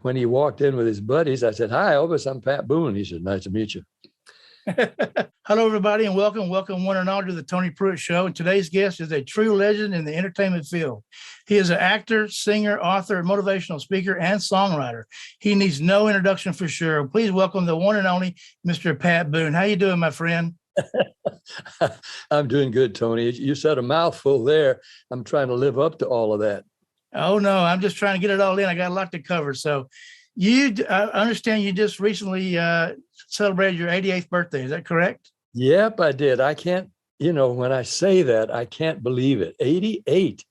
when he walked in with his buddies, I said, "Hi, Elvis, I'm Pat Boone." He said, "Nice to meet you." Hello, everybody, and welcome one and all to the Tony Pruitt Show. And today's guest is a true legend in the entertainment field. He is an actor, singer, author, motivational speaker, and songwriter. He needs no introduction for sure. Please welcome the one and only Mr. Pat Boone. How you doing, my friend? I'm doing good, Tony. You said a mouthful there. I'm trying to live up to all of that. Oh, no, I'm just trying to get it all in. I got a lot to cover. So I understand you just recently celebrated your 88th birthday. Is that correct? Yep, I did. I can't, when I say that, I can't believe it. 88.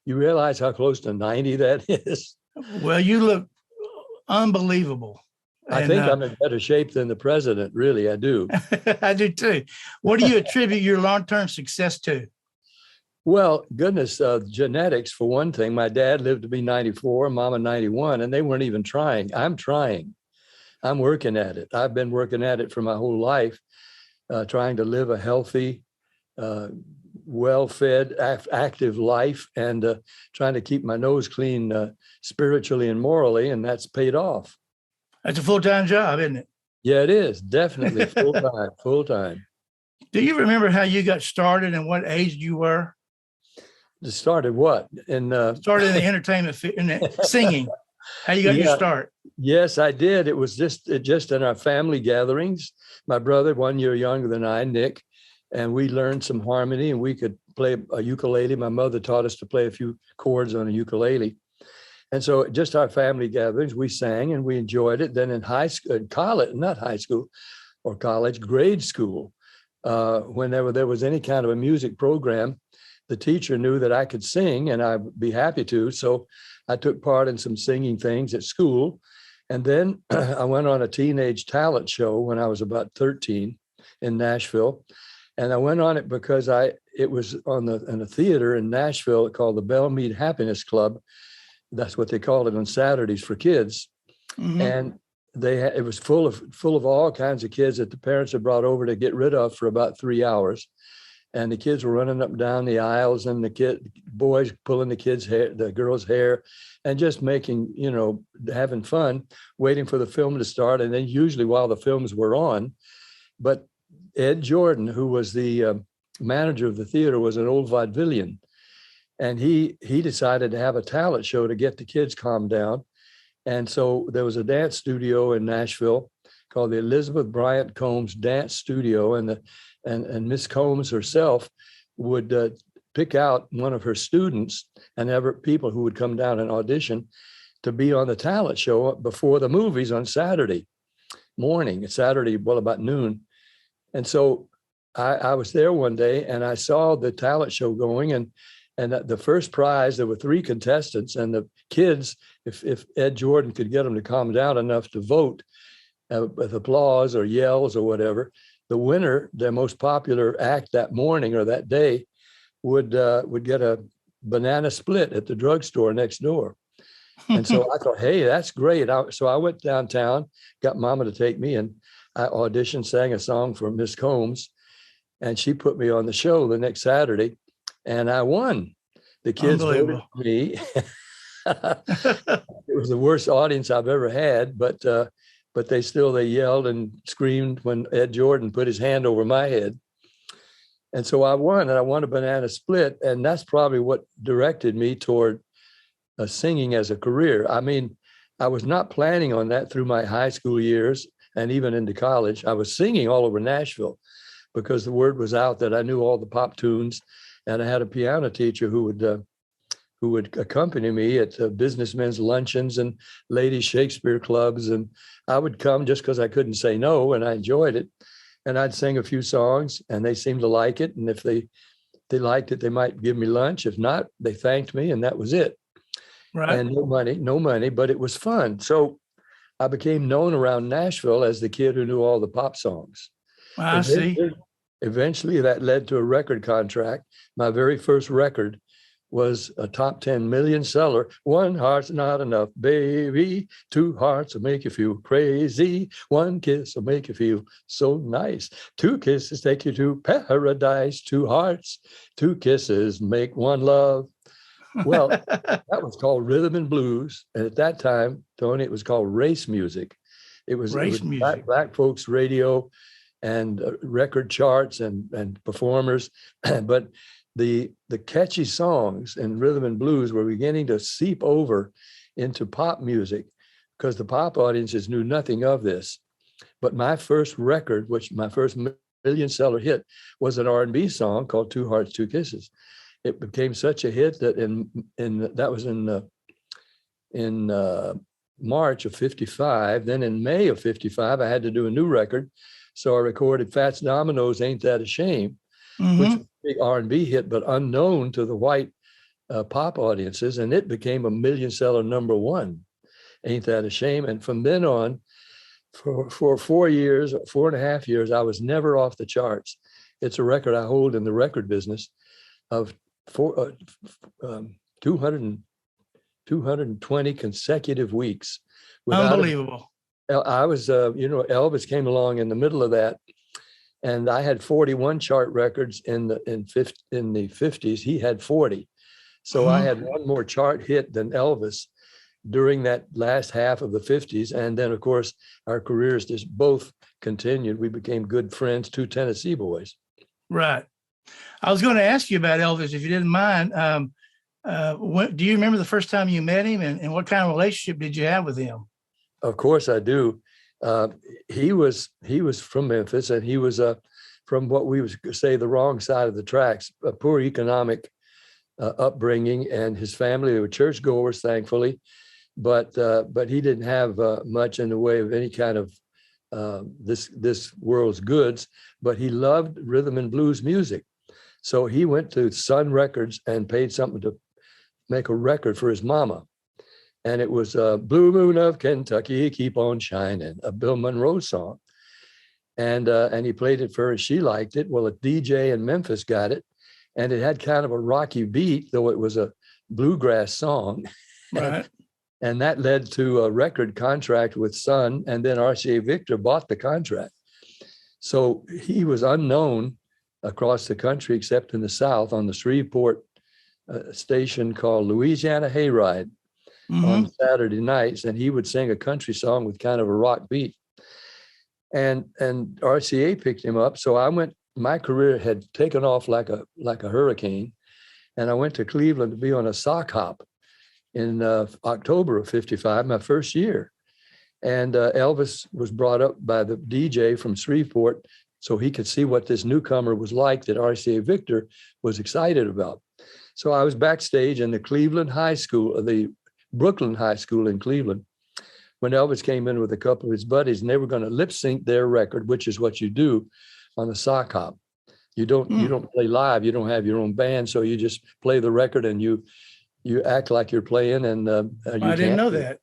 You realize how close to 90 that is? Well, you look unbelievable. I think I'm in better shape than the president. Really, I do. I do too. What do you attribute your long-term success to? Well, goodness, genetics for one thing. My dad lived to be 94, Mama 91, and they weren't even trying. I'm trying. I'm working at it. I've been working at it for my whole life, trying to live a healthy, well-fed, active life, and trying to keep my nose clean spiritually and morally, and that's paid off. That's a full-time job, isn't it? Yeah, it is. Definitely full-time, full-time. Do you remember how you got started and what age you were? Started what? Started in the entertainment, singing. How you got your start? Yes, I did. It was just in our family gatherings. My brother, 1 year younger than I, Nick, and we learned some harmony, and we could play a ukulele. My mother taught us to play a few chords on a ukulele. And so just our family gatherings, we sang and we enjoyed it. Then in grade school, whenever there was any kind of a music program, the teacher knew that I could sing and I'd be happy to. So I took part in some singing things at school. And then I went on a teenage talent show when I was about 13 in Nashville. And I went on it because it was in a theater in Nashville called the Bellmead Happiness Club. That's what they called it on Saturdays for kids. Mm-hmm. And it was full of all kinds of kids that the parents had brought over to get rid of for about 3 hours. And the kids were running up and down the aisles, and the boys pulling the girls' hair, and just making, having fun, waiting for the film to start. And then usually while the films were on, but Ed Jordan, who was the manager of the theater, was an old vaudevillian. And he decided to have a talent show to get the kids calmed down. And so there was a dance studio in Nashville called the Elizabeth Bryant Combs Dance Studio, and Miss Combs herself would pick out one of her students and have people who would come down and audition to be on the talent show before the movies on Saturday morning, about noon. And so I was there one day and I saw the talent show going, and the first prize, there were 3 contestants, and the kids, if Ed Jordan could get them to calm down enough to vote with applause or yells or whatever, the winner, their most popular act that morning or that day, would get a banana split at the drugstore next door. And so I thought, hey, that's great. So I went downtown, got Mama to take me, and I auditioned, sang a song for Miss Combs, and she put me on the show the next Saturday, and I won. The kids voted for me. It was the worst audience I've ever had, but they yelled and screamed when Ed Jordan put his hand over my head. And so I won, and I won a banana split. And that's probably what directed me toward singing as a career. I mean, I was not planning on that through my high school years and even into college. I was singing all over Nashville because the word was out that I knew all the pop tunes. And I had a piano teacher who would accompany me at businessmen's luncheons and ladies' Shakespeare clubs. And I would come just because I couldn't say no, and I enjoyed it. And I'd sing a few songs, and they seemed to like it. And if they liked it, they might give me lunch. If not, they thanked me, and that was it. Right. And no money, but it was fun. So I became known around Nashville as the kid who knew all the pop songs. I see. Eventually, that led to a record contract. My very first record was a top 10 million seller. 1 heart's not enough, baby. 2 hearts will make you feel crazy. 1 kiss will make you feel so nice. 2 kisses take you to paradise. 2 hearts, 2 kisses make 1 love. Well, that was called rhythm and blues. And at that time, Tony, it was called race music. It was Race music. black folks radio and record charts and performers. But the catchy songs and rhythm and blues were beginning to seep over into pop music because the pop audiences knew nothing of this. But my first record, which my first million seller hit, was an R&B song called Two Hearts, Two Kisses. It became such a hit that that was in March of 55. Then in May of 55, I had to do a new record. So I recorded Fats Domino's Ain't That a Shame, which was a big R&B hit, but unknown to the white pop audiences. And it became a million seller number one, Ain't That a Shame. And from then on, for 4 years, 4.5 years, I was never off the charts. It's a record I hold in the record business of 220 consecutive weeks. Unbelievable. I was, Elvis came along in the middle of that, and I had 41 chart records in the 50s. He had 40. So I had one more chart hit than Elvis during that last half of the 50s. And then, of course, our careers just both continued. We became good friends, two Tennessee boys. Right. I was going to ask you about Elvis, if you didn't mind. Do you remember the first time you met him, and what kind of relationship did you have with him? Of course I do. He was from Memphis, and he was from what we would say the wrong side of the tracks, a poor economic upbringing, and his family, they were churchgoers, thankfully, but he didn't have much in the way of any kind of this world's goods, but he loved rhythm and blues music. So he went to Sun Records and paid something to make a record for his mama. And it was Blue Moon of Kentucky, Keep on Shining, a Bill Monroe song. And he played it for her. She liked it. Well, a DJ in Memphis got it. And it had kind of a rocky beat, though it was a bluegrass song. Right. And that led to a record contract with Sun. And then RCA Victor bought the contract. So he was unknown across the country, except in the South, on the Shreveport station called Louisiana Hayride on Saturday nights. And he would sing a country song with kind of a rock beat. And RCA picked him up. So my career had taken off like a hurricane. And I went to Cleveland to be on a sock hop in October of 55, my first year. And Elvis was brought up by the DJ from Shreveport so he could see what this newcomer was like that RCA Victor was excited about. So I was backstage in the Brooklyn High School in Cleveland when Elvis came in with a couple of his buddies, and they were going to lip sync their record, which is what you do on a sock hop. You don't play live. You don't have your own band, so you just play the record and you act like you're playing. And I didn't know that.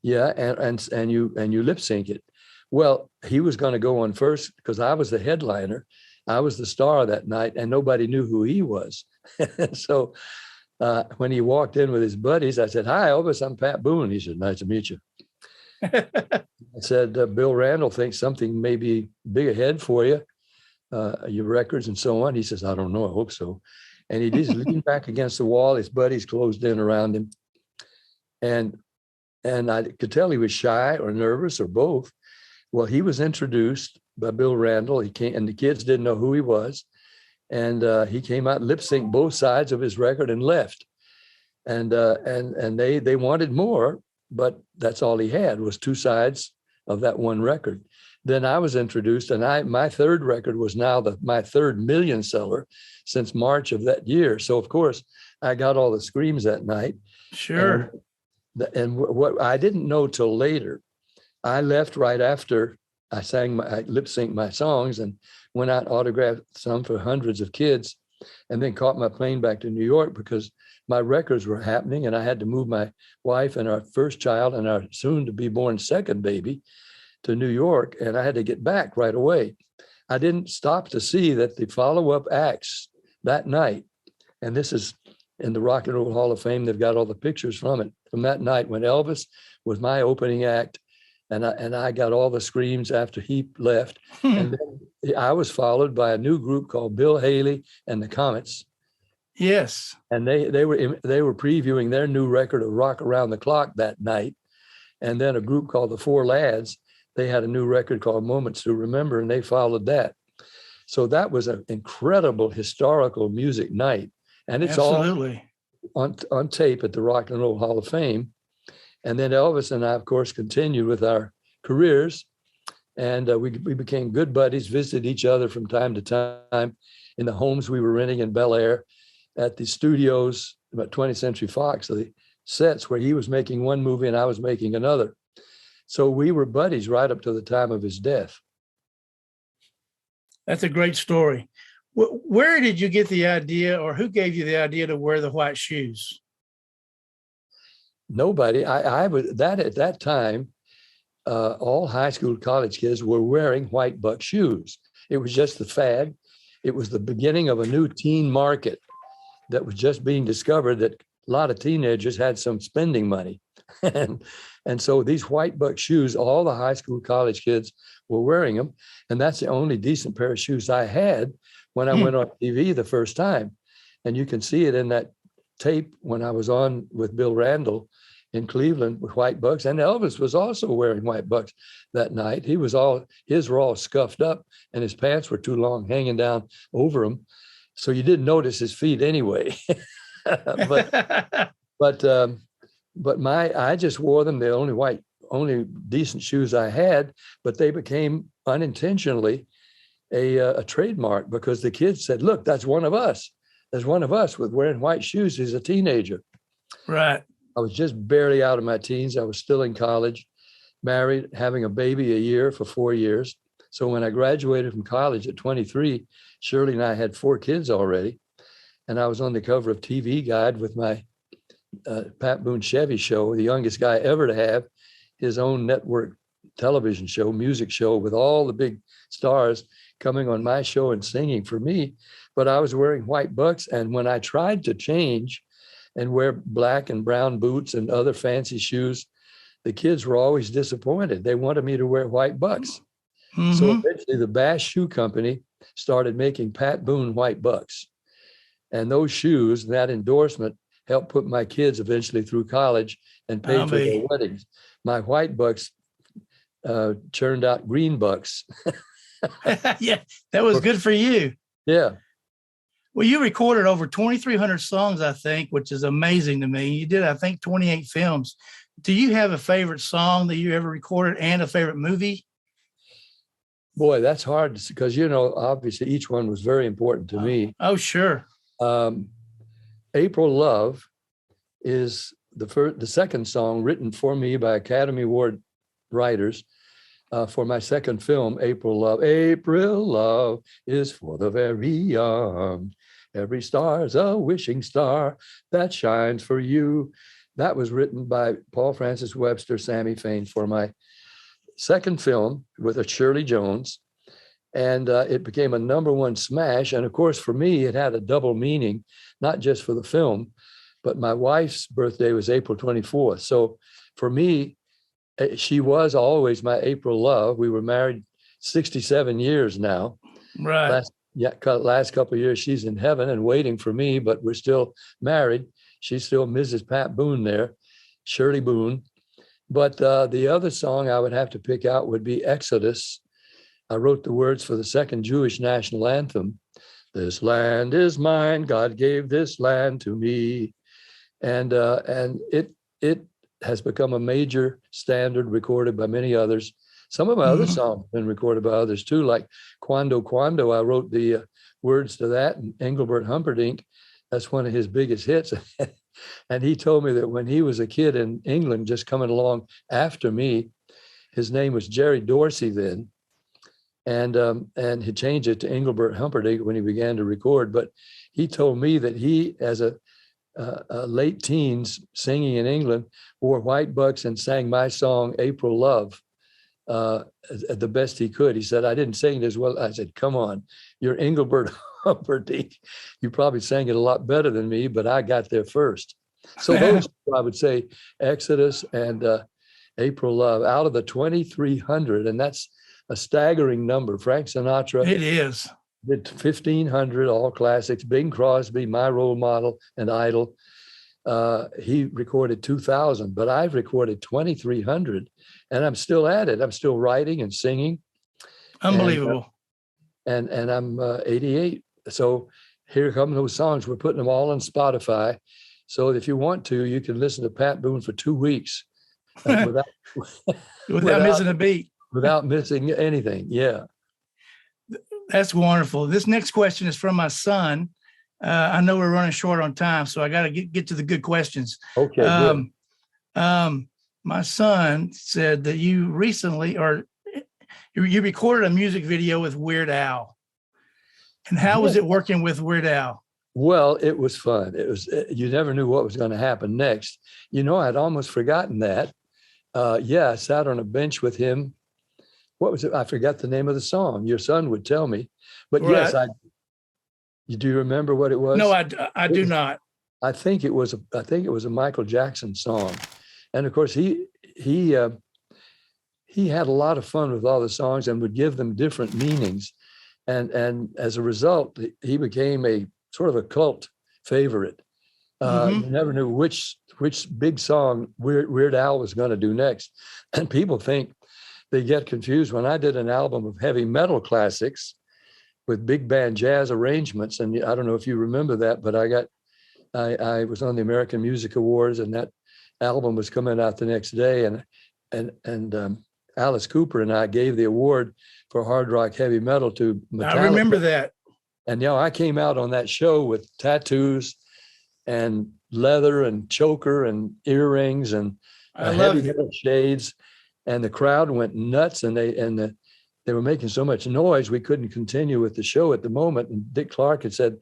Yeah, and you lip sync it. Well, he was going to go on first because I was the headliner. I was the star that night, and nobody knew who he was. So when he walked in with his buddies, I said, "Hi, Elvis, I'm Pat Boone." He said, "Nice to meet you." I said, "Bill Randall thinks something may be big ahead for you, your records and so on." He says, "I don't know. I hope so." And he just leaned back against the wall. His buddies closed in around him. And I could tell he was shy or nervous or both. Well, he was introduced by Bill Randall. He came, and the kids didn't know who he was. And he came out, lip synced both sides of his record and left. And they wanted more, but that's all he had was two sides of that one record. Then I was introduced, and my third record was now my third million seller since March of that year. So of course I got all the screams that night. Sure. And what I didn't know till later, I left right after I lip synced my songs and went out and autographed some for hundreds of kids, and then caught my plane back to New York because my records were happening, and I had to move my wife and our first child and our soon to be born second baby to New York, and I had to get back right away. I didn't stop to see that the follow-up acts that night, and this is in the Rock and Roll Hall of Fame, they've got all the pictures from it, from that night when Elvis was my opening act, and I got all the screams after he left. And then I was followed by a new group called Bill Haley and the Comets. Yes. And they were previewing their new record of Rock Around the Clock that night. And then a group called the Four Lads, they had a new record called Moments to Remember, and they followed that. So that was an incredible historical music night. And it's Absolutely all on tape at the Rock and Roll Hall of Fame. And then Elvis and I, of course, continued with our careers. And we became good buddies, visited each other from time to time in the homes we were renting in Bel Air, at the studios, about 20th Century Fox, so the sets where he was making one movie and I was making another. So we were buddies right up to the time of his death. That's a great story. Where did you get the idea, or who gave you the idea to wear the white shoes? Nobody. I was that at that time. All high school, college kids were wearing white buck shoes. It was just the fad. It was the beginning of a new teen market that was just being discovered, that a lot of teenagers had some spending money. and so these white buck shoes, all the high school, college kids were wearing them. And that's the only decent pair of shoes I had when I went on TV the first time. And you can see it in that tape when I was on with Bill Randall in Cleveland with white bucks. And Elvis was also wearing white bucks that night. His were all scuffed up and his pants were too long hanging down over him. So you didn't notice his feet anyway. but I just wore them. The only decent shoes I had, but they became unintentionally a trademark, because the kids said, look, that's one of us. There's one of us with wearing white shoes. He's a teenager. Right. I was just barely out of my teens. I was still in college, married, having a baby a year for 4 years. So when I graduated from college at 23, Shirley and I had 4 kids already. And I was on the cover of TV Guide with my Pat Boone Chevy show, the youngest guy ever to have his own network television show, music show, with all the big stars coming on my show and singing for me. But I was wearing white bucks. And when I tried to change and wear black and brown boots and other fancy shoes, the kids were always disappointed. They wanted me to wear white bucks. Mm-hmm. So eventually the Bass Shoe Company started making Pat Boone white bucks. And those shoes, that endorsement, helped put my kids eventually through college and paid for their weddings. My white bucks churned out green bucks. Yeah, that was good for you. Yeah. Well, you recorded over 2,300 songs, I think, which is amazing to me. You did, I think, 28 films. Do you have a favorite song that you ever recorded and a favorite movie? Boy, that's hard, because, obviously each one was very important to me. Oh, sure. April Love is the second song written for me by Academy Award writers for my second film, April Love. April Love is for the very young. Every star's a wishing star that shines for you. That was written by Paul Francis Webster, Sammy Fain, for my second film with a Shirley Jones. And it became a #1 smash. And of course, for me, it had a double meaning, not just for the film, but my wife's birthday was April 24th. So for me, she was always my April Love. We were married 67 years now. Right. Last couple of years, she's in heaven and waiting for me, but we're still married. She's still Mrs. Pat Boone there, Shirley Boone. But the other song I would have to pick out would be Exodus. I wrote the words for the second Jewish national anthem. This land is mine, God gave this land to me. And it has become a major standard, recorded by many others. Some of my other songs have been recorded by others too, like Quando Quando. I wrote the words to that, and Engelbert Humperdinck, that's one of his biggest hits. And he told me that when he was a kid in England, just coming along after me, his name was Jerry Dorsey then. And he changed it to Engelbert Humperdinck when he began to record. But he told me that he, as a late teens singing in England, wore white bucks and sang my song, April Love, at the best he could. He said, I didn't sing it as well. I said, come on, you're Engelbert Humperdinck. You probably sang it a lot better than me, but I got there first. So those, I would say, Exodus and April Love, out of the 2,300, and that's a staggering number. Frank Sinatra. It is. Did 1,500 all classics. Bing Crosby, my role model and idol. He recorded 2,000, but I've recorded 2,300, and I'm still at it. I'm still writing and singing. Unbelievable. And I'm 88. So here come those songs. We're putting them all on Spotify. So if you want to, you can listen to Pat Boone for 2 weeks without missing a beat. Without missing anything. Yeah. That's wonderful. This next question is from my son. I know we're running short on time, so I got to get to the good questions. Okay. My son said that you recently, or you recorded a music video with Weird Al. And how was it working with Weird Al? Well, it was fun. It was, you never knew what was going to happen next. I'd almost forgotten that. I sat on a bench with him. What was it? I forgot the name of the song. Your son would tell me, but right. Yes, do you remember what it was? No, I do not. I think it was a Michael Jackson song. And of course he had a lot of fun with all the songs and would give them different meanings. And as a result, he became a sort of a cult favorite. You never knew which big song Weird Al was going to do next. And people think they get confused. When I did an album of heavy metal classics with big band jazz arrangements, and I don't know if you remember that, but I was on the American Music Awards, and that album was coming out the next day, and Alice Cooper and I gave the award for hard rock heavy metal to Metallica. I remember that. And I came out on that show with tattoos and leather and choker and earrings and heavy metal shades, and the crowd went nuts, and they were making so much noise we couldn't continue with the show at the moment. And Dick Clark had said,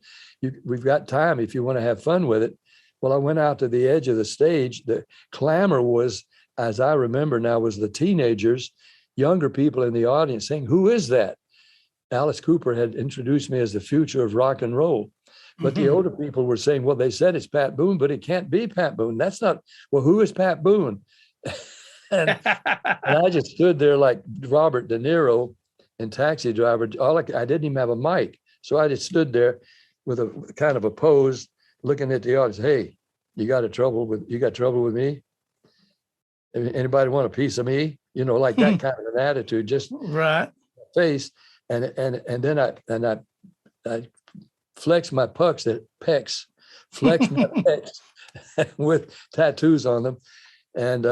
"We've got time if you want to have fun with it." Well, I went out to the edge of the stage. The clamor was, as I remember now, was the teenagers, younger people in the audience saying, "Who is that?" Alice Cooper had introduced me as the future of rock and roll. But the older people were saying, "Well, they said it's Pat Boone, but it can't be Pat Boone. That's not, well, who is Pat Boone?" and I just stood there like Robert De Niro in Taxi Driver. I didn't even have a mic. So I just stood there with a kind of a pose, looking at the audience. "Hey, you got trouble with me? Anybody want a piece of me?" Like that kind of an attitude, just right face. And then I flexed my pecs with tattoos on them, and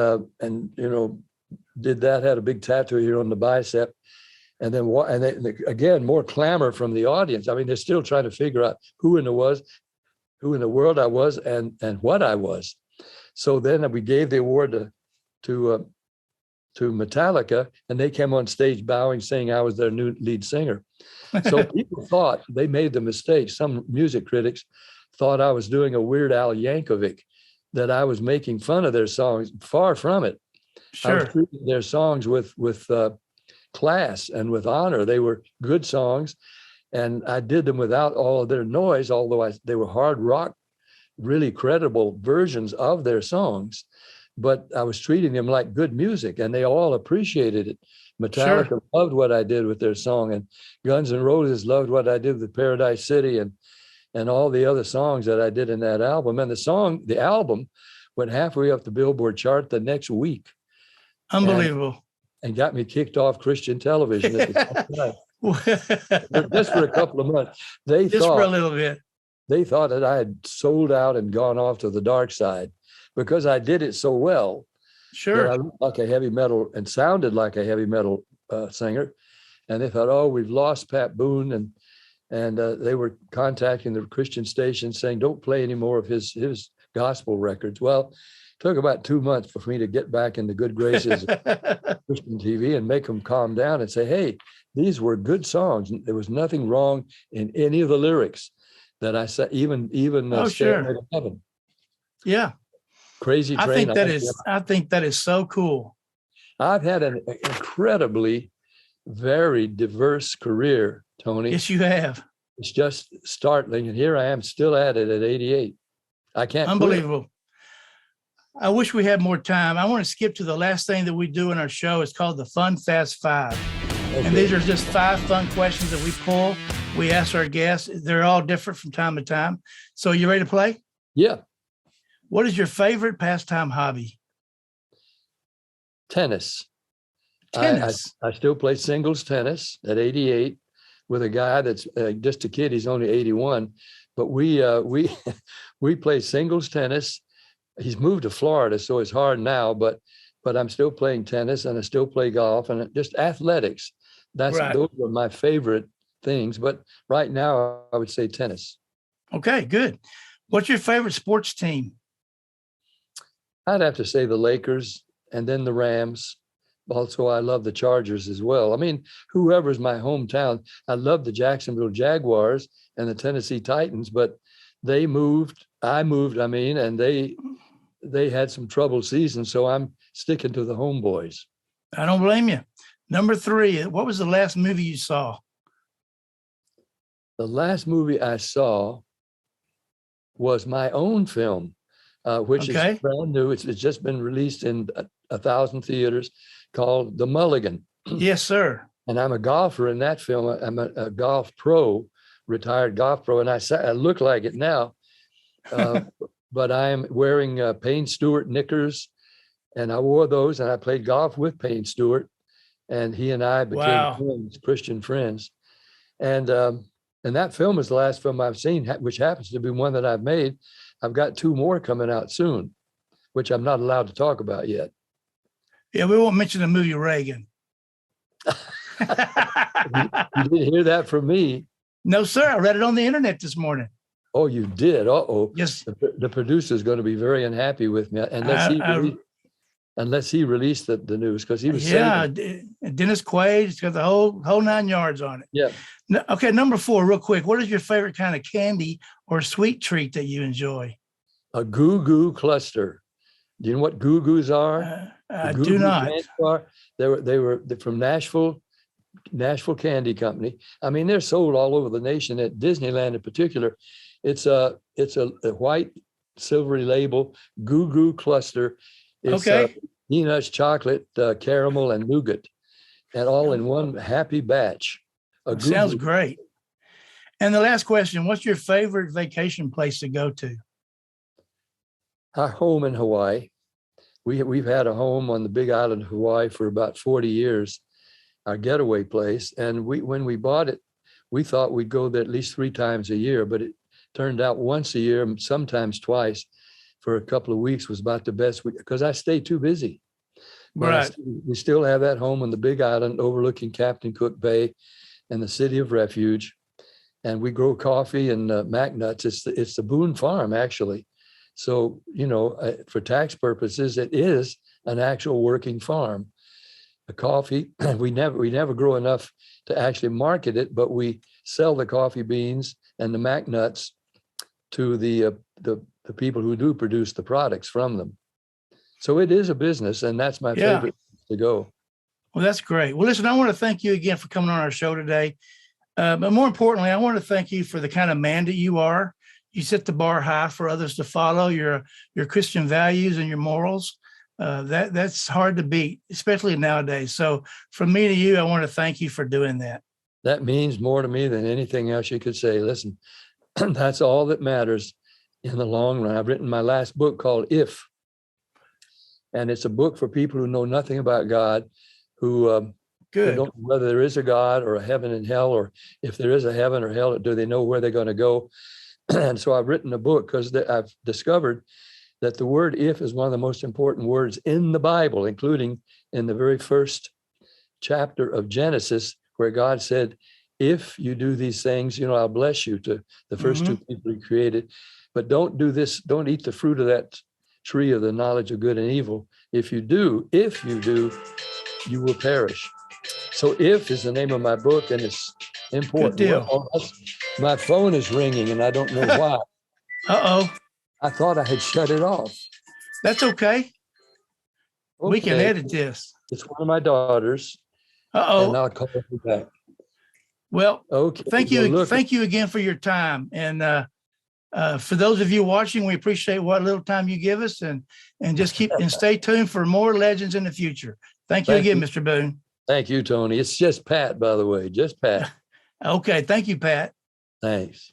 did that. Had a big tattoo here on the bicep, and then again more clamor from the audience. I mean, they're still trying to figure out who in the world I was and what I was. So then we gave the award to Metallica, and they came on stage bowing, saying I was their new lead singer. So people thought they made the mistake. Some music critics thought I was doing a Weird Al Yankovic, that I was making fun of their songs. Far from it. Sure. I was treating their songs with class and with honor. They were good songs, and I did them without all of their noise, although they were hard rock, really credible versions of their songs. But I was treating them like good music, and they all appreciated it. Metallica loved what I did with their song, and Guns N' Roses loved what I did with Paradise City and all the other songs that I did in that album. And the album went halfway up the Billboard chart the next week. Unbelievable. And got me kicked off Christian television at the same time. Just for a couple of months. For a little bit. They thought that I had sold out and gone off to the dark side, because I did it so well. Sure. I looked like a heavy metal and sounded like a heavy metal singer. And they thought, "Oh, we've lost Pat Boone." And they were contacting the Christian station saying, "Don't play any more of his gospel records." Well, it took about 2 months for me to get back in the good graces of Christian TV and make them calm down and say, "Hey, these were good songs. There was nothing wrong in any of the lyrics that I said, even Stairway to Heaven." Yeah. Crazy Train. I think that is so cool. I've had an incredibly very diverse career, Tony. Yes, you have. It's just startling. And here I am still at it at 88. I can't. Unbelievable. Quit. I wish we had more time. I want to skip to the last thing that we do in our show. It's called the Fun Fast Five. And these are just 5 fun questions that we pull. We ask our guests. They're all different from time to time. So you ready to play? Yeah. What is your favorite pastime hobby? Tennis. Tennis. I still play singles tennis at 88 with a guy that's just a kid. He's only 81, but we we play singles tennis. He's moved to Florida, so it's hard now, but I'm still playing tennis, and I still play golf, and just athletics. Those are my favorite things. But right now, I would say tennis. Okay, good. What's your favorite sports team? I'd have to say the Lakers, and then the Rams. Also, I love the Chargers as well. I mean, whoever's my hometown, I love the Jacksonville Jaguars and the Tennessee Titans, but I moved, and they had some troubled seasons, so I'm sticking to the homeboys. I don't blame you. Number 3, what was the last movie you saw? The last movie I saw was my own film, which is brand new. It's just been released in 1,000 theaters, called The Mulligan. Yes, sir. And I'm a golfer in that film. I'm a golf pro, retired golf pro, and I look like it now. But I'm wearing Payne Stewart knickers, and I wore those, and I played golf with Payne Stewart, and he and I became friends, Christian friends. And that film is the last film I've seen, which happens to be one that I've made. I've got 2 more coming out soon, which I'm not allowed to talk about yet. Yeah, we won't mention the movie Reagan. You didn't hear that from me. No, sir. I read it on the internet this morning. Oh, you did? Uh-oh. Yes. The producer is going to be very unhappy with me unless he released the news, because he was saying, Dennis Quaid. It's got the whole 9 yards on it. Yeah. Okay, number 4, real quick. What is your favorite kind of candy or sweet treat that you enjoy? A goo-goo cluster. Do you know what goo-goos are? I do not. They were from Nashville Candy Company. I mean, they're sold all over the nation, at Disneyland in particular. It's a white silvery label, goo-goo cluster. It's peanuts, chocolate, caramel, and nougat, and all in one happy batch. Sounds great. And the last question, what's your favorite vacation place to go to? Our home in Hawaii. We've had a home on the big island of Hawaii for about 40 years, our getaway place. And when we bought it, we thought we'd go there at least 3 times a year, but it turned out once a year, sometimes twice, for a couple of weeks was about the best, because I stay too busy. But we still have that home on the big island overlooking Captain Cook Bay and the city of refuge. And we grow coffee and mac nuts. It's the Boone farm, actually. So, for tax purposes, it is an actual working farm. The coffee, we never grow enough to actually market it, but we sell the coffee beans and the mac nuts to the people who do produce the products from them. So it is a business, and that's my favorite to go. Well, that's great. Well, listen, I want to thank you again for coming on our show today. But more importantly, I want to thank you for the kind of man that you are. You set the bar high for others to follow, your Christian values and your morals. That's hard to beat, especially nowadays. So from me to you, I want to thank you for doing that. That means more to me than anything else you could say. Listen, that's all that matters in the long run. I've written my last book called If, and it's a book for people who know nothing about God, who don't know whether there is a God or a heaven and hell, or if there is a heaven or hell, do they know where they're going to go? And so I've written a book because I've discovered that the word if is one of the most important words in the Bible, including in the very first chapter of Genesis, where God said, if you do these things, I'll bless you, to the first 2 people he created. But don't do this, don't eat the fruit of that tree of the knowledge of good and evil. If you do, you will perish. So if is the name of my book, and it's important. Good deal. My phone is ringing, and I don't know why. Uh-oh. I thought I had shut it off. That's okay. We can edit this. It's one of my daughters. Uh-oh. And I'll call her back. Well, okay. Thank you again for your time. And for those of you watching, we appreciate what little time you give us, and just keep and stay tuned for more legends in the future. Thank you again, Mr. Boone. Thank you, Tony. It's just Pat, by the way, just Pat. Okay. Thank you, Pat. Thanks.